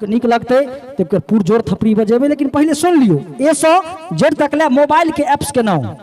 निक लगते तो पुरजोर थपड़ी बजेबे, लेकिन पहले सुन लियो ए से जेड तक ले मोबाइल के एप्स के नाम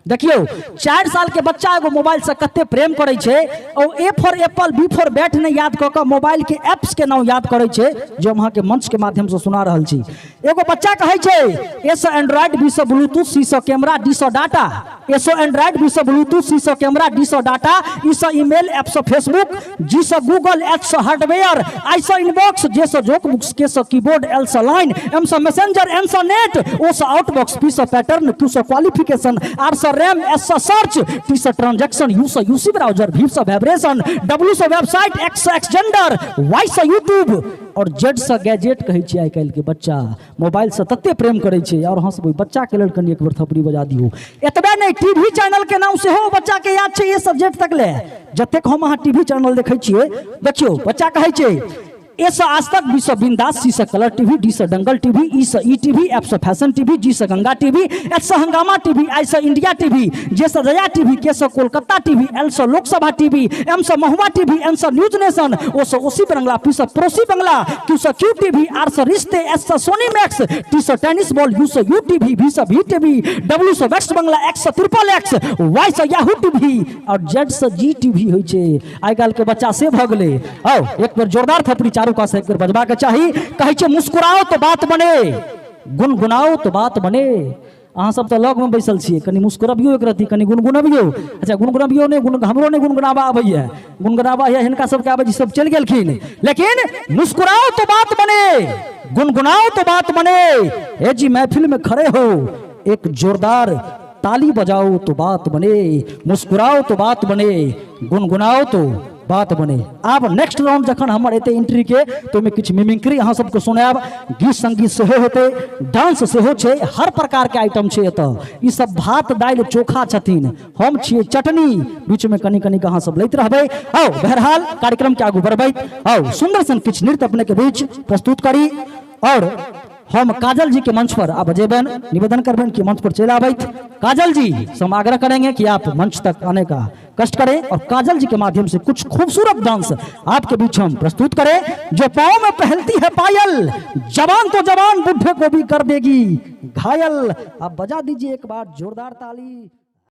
देखियो। 4 साल के बच्चा एगो मोबाइल से कते प्रेम करे छे और A for apple B for bat ने याद क के मोबाइल के एप्स के नाम याद करे छे, जो हम के मंच के माध्यम से सुना रहल छी। एगो बच्चा कहे छे ए से एंड्रॉइड, बी से ब्लूटूथ, सी से कैमरा, डी से डाटा। ए से एंड्रॉइड, बी से ब्लूटूथ, सी से कैमरा, डी से डाटा, ई से ईमेल, एप से फेसबुक, जी से गूगल, एच से हार्डवेयर, आई से इनबॉक्स, जे से जोक बुक्स, के से कीबोर्ड, एल से लाइन, एम से मैसेंजर, एन से नेट, ओ से आउटबॉक्स, पी से पैटर्न, क्यू से क्वालिफिकेशन, आर से रैम, एस से सर्च, टी से ट्रांजैक्शन, यू से यूसी ब्राउजर, वी से वाइब्रेशन, डब्ल्यू से वेबसाइट, एक्स से एक्सजेंडर, वाई से यूट्यूब और जेड से गैजेट कहे छी। आई काल के बच्चा मोबाइल से तत्ते प्रेम करे छे और हां से बच्चा के लेल कनी एक बार थपड़ी बजा दियो। एतबे नहीं, टीवी चैनल के नाम से हो बच्चा के याद छे ये सब्जेक्ट तक ले जतेक हम अहाँ टीवी चैनल देखे छिए। देखियो बच्चा कहे छे ए से आज तक, बी से बिंदास, सी से कलर टीवी, डी से दंगल टीवी, ई से ई टीवी, एफ से फैशन टीवी, जी से गंगा टीवी, एच से हंगामा टीवी, आई से इंडिया टीवी, जे से जया टीवी, के से कोलकाता टीवी, एल से लोकसभा टीवी, एम से महुआ टीवी, एन से न्यूज नेशन, ओ से ओसी बंगला, पी से पड़ोसी बंगला, क्यू से क्यू टीवी, आर से रिश्ते, एस से सोनी मैक्स, टी से टेनिस बॉल, यू से यू टीवी, वी से वी टीवी, डब्ल्यू से वेस्ट बंगला, एक्स से ट्रिपल एक्स, वाई से याहू टीवी और जेड से जी टीवी होय छे। आई काल के बच्चा से भ गेले। आओ एक बार जोरदार थपड़ी चारू का से एक बार बजबा के चाही। कहे छे मुस्कुराओ तो बात बने, गुनगुनाओ तो बात बने। अहाँ सब तो लग में बैसल छिए, कनी मुस्कुराबियो एक रती, कनी गुनगुनाबियो। अच्छा गुनगुनाबियो ने हमरो ने गुनगुनाबा आबैया, गुनगुनाबा है हिनका सब के आबै, सब चल गेलखिन। लेकिन मुस्कुराओ तो बात बने, गुनगुनाओ तो बात बने। ए जी महफिल में खड़े हो, एक जोरदार ताली बजाओ तो बात बने, मुस्कुराओ तो बात बने, गुनगुनाओ तो बात बने। अब नेक्स्ट राउंड जखन हमर एते एंट्री के तो मैं कुछ मिमिक्री अहाँ सबको सुनाब, गीत संगीत से होते, डांस से हो छे, हर प्रकार के आइटम छे एत। ई सब भात दाल चोखा छथिन, हम छिए चटनी, बीच में कनी कनी अहाँ सब लैत रहबे। आओ बहरहाल कार्यक्रम के आगू बढ़बै। आओ सुंदर सन कुछ नृत्य अपने के बीच प्रस्तुत करी और हम काजल जी के मंच पर आप बजेबन, निवेदन करबन कि मंच पर चले आबैत। काजल जी से हम आग्रह करेंगे कि आप मंच तक आने का कष्ट करें और काजल जी के माध्यम से कुछ खूबसूरत डांस आपके बीच हम प्रस्तुत करें। जो पाँव में पहनती है पायल, जवान तो जवान बुढ़े को भी कर देगी घायल। आप बजा दीजिए एक बार जोरदार ताली।